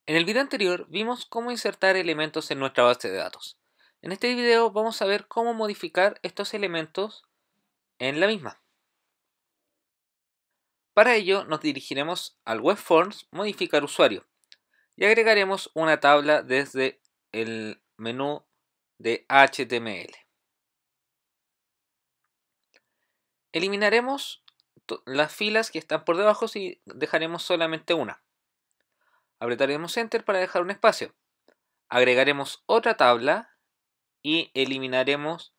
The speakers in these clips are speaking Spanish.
En el video anterior vimos cómo insertar elementos en nuestra base de datos. En este video vamos a ver cómo modificar estos elementos en la misma. Para ello nos dirigiremos al Web Forms, modificar usuario y agregaremos una tabla desde el menú de HTML. Eliminaremos las filas que están por debajo y dejaremos solamente una. Apretaremos Enter para dejar un espacio. Agregaremos otra tabla y eliminaremos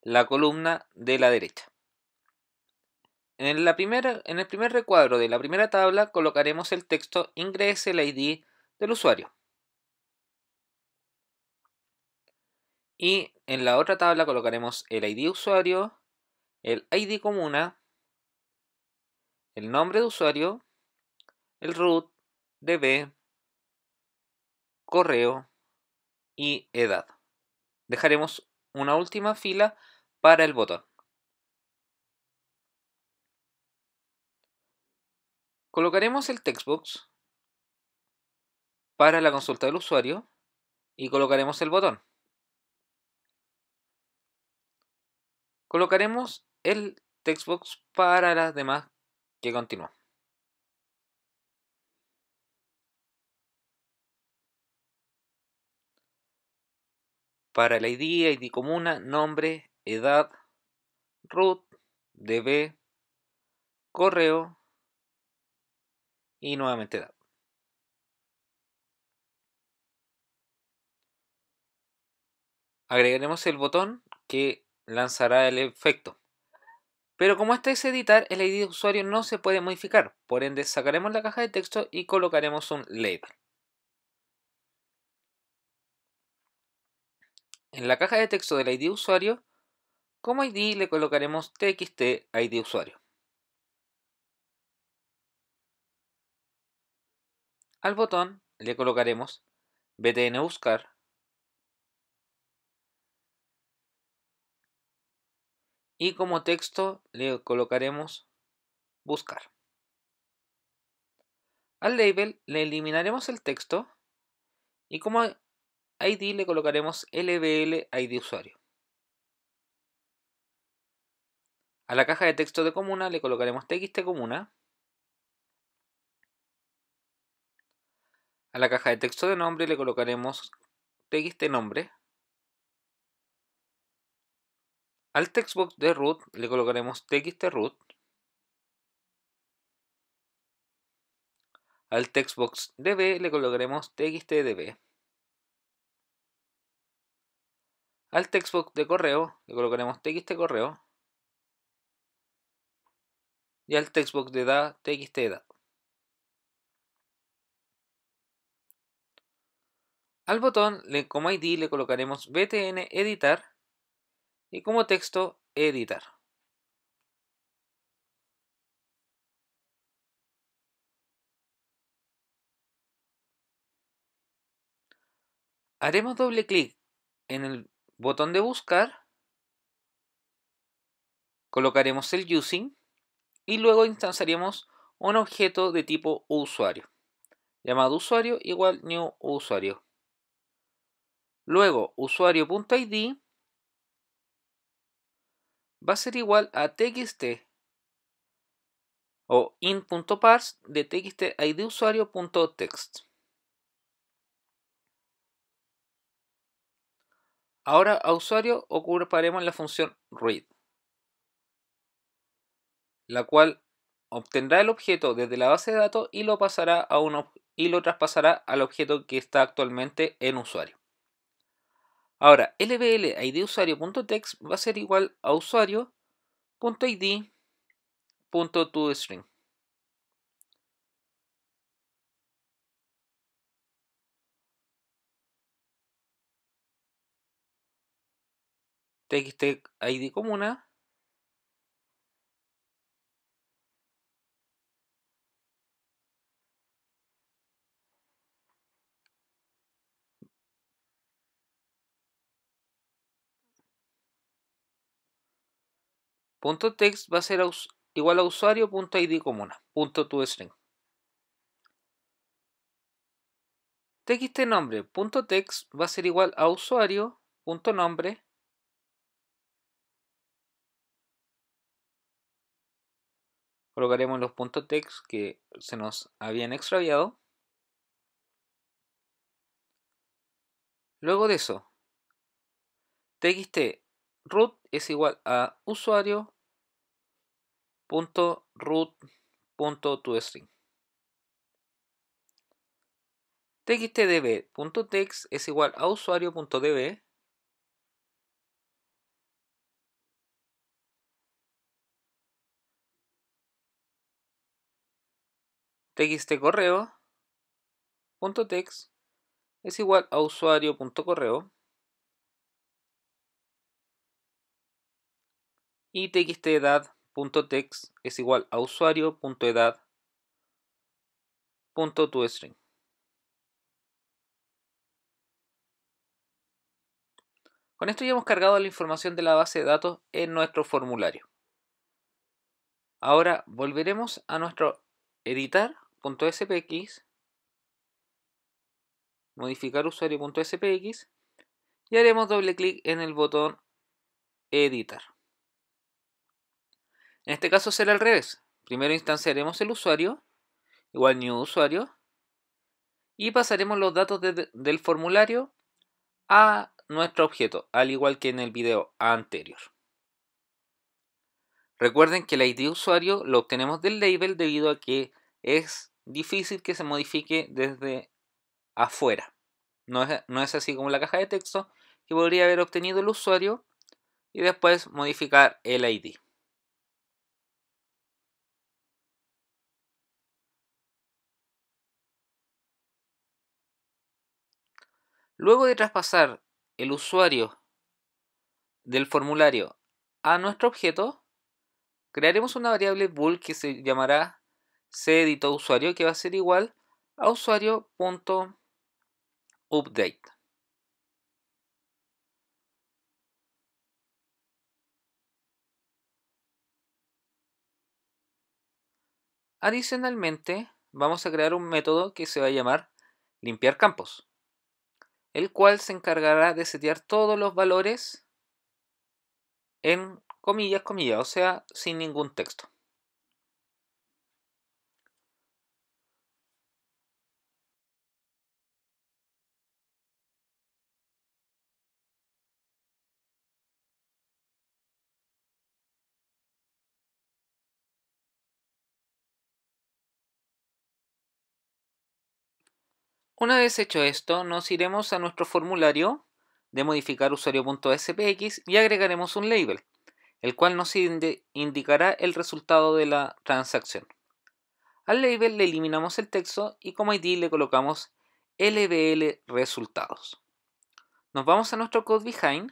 la columna de la derecha. En el primer recuadro de la primera tabla colocaremos el texto ingrese el ID del usuario. Y en la otra tabla colocaremos el ID usuario, el ID comuna, el nombre de usuario, el root, DB, correo y edad. Dejaremos una última fila para el botón. Colocaremos el textbox para la consulta del usuario y colocaremos el botón. Colocaremos el textbox para las demás que continúan. Para el ID comuna, nombre, edad, root, DB, correo y nuevamente edad. Agregaremos el botón que lanzará el efecto. Pero como este es editar, el ID de usuario no se puede modificar. Por ende, sacaremos la caja de texto y colocaremos un label. En la caja de texto del ID usuario, como ID le colocaremos txt ID usuario. Al botón le colocaremos btn buscar y como texto le colocaremos buscar. Al label le eliminaremos el texto y como ID le colocaremos lbl ID usuario. A la caja de texto de comuna le colocaremos txt comuna. A la caja de texto de nombre le colocaremos txt nombre. Al textbox de root le colocaremos txt root. Al textbox db le colocaremos txt db. Al textbox de correo le colocaremos txt correo. Y al textbox de edad txt edad. Al botón como ID le colocaremos btn editar y como texto editar. Haremos doble clic en el botón de buscar, colocaremos el using y luego instanciaremos un objeto de tipo usuario, llamado usuario igual new usuario. Luego usuario.id va a ser igual a txt o int.parse de txt id usuario.text. Ahora a usuario ocuparemos la función read, la cual obtendrá el objeto desde la base de datos y lo traspasará al objeto que está actualmente en usuario. Ahora, lbl id usuario.text va a ser igual a usuario.id.toString. Txt id comuna .text va a ser igual a usuario.id comuna.toString. txtnombre.text va a ser igual a usuario.nombre colocaremos los puntos text que se nos habían extraviado. Luego de eso, txt root es igual a usuario.root.toString. txtdb.text es igual a usuario.db. txtcorreo.text es igual a usuario.correo. Y txtedad.text es igual a usuario.edad.toString. Con esto ya hemos cargado la información de la base de datos en nuestro formulario. Ahora volveremos a nuestro editar.spx, modificar usuario.spx y haremos doble clic en el botón editar. En este caso será al revés. Primero instanciaremos el usuario, igual new usuario, y pasaremos los datos del formulario a nuestro objeto, al igual que en el video anterior. Recuerden que el ID usuario lo obtenemos del label debido a que es difícil que se modifique desde afuera. No es así como la caja de texto, que podría haber obtenido el usuario y después modificar el ID. Luego de traspasar el usuario del formulario a nuestro objeto, crearemos una variable bool que se llamará cEditOusuario, que va a ser igual a usuario.update. Adicionalmente, vamos a crear un método que se va a llamar limpiar campos, el cual se encargará de setear todos los valores en comillas, o sea, sin ningún texto. Una vez hecho esto, nos iremos a nuestro formulario de modificar usuario.spx y agregaremos un label, el cual nos indicará el resultado de la transacción. Al label le eliminamos el texto y como ID le colocamos lbl resultados. Nos vamos a nuestro code behind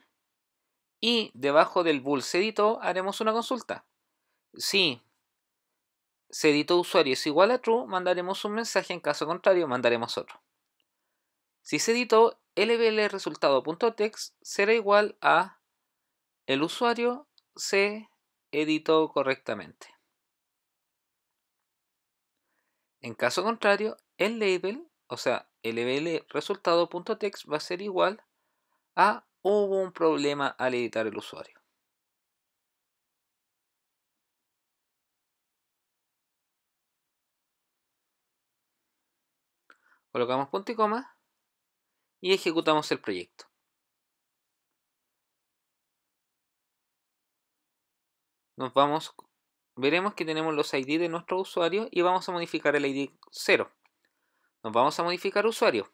y debajo del bool se editó haremos una consulta. Si se editó usuario es igual a true, mandaremos un mensaje, en caso contrario mandaremos otro. Si se editó, lbl resultado.text será igual a el usuario se editó correctamente. En caso contrario, el label, o sea, lbl resultado.text va a ser igual a hubo un problema al editar el usuario. Colocamos punto y coma y ejecutamos el proyecto. Veremos que tenemos los ID de nuestro usuario y vamos a modificar el ID 0. Nos vamos a modificar usuario.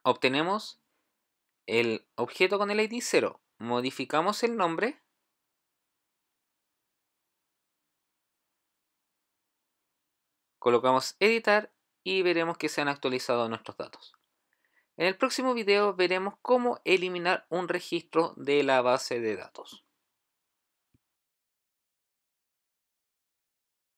Obtenemos el objeto con el ID 0. Modificamos el nombre. Colocamos editar y veremos que se han actualizado nuestros datos. En el próximo video veremos cómo eliminar un registro de la base de datos.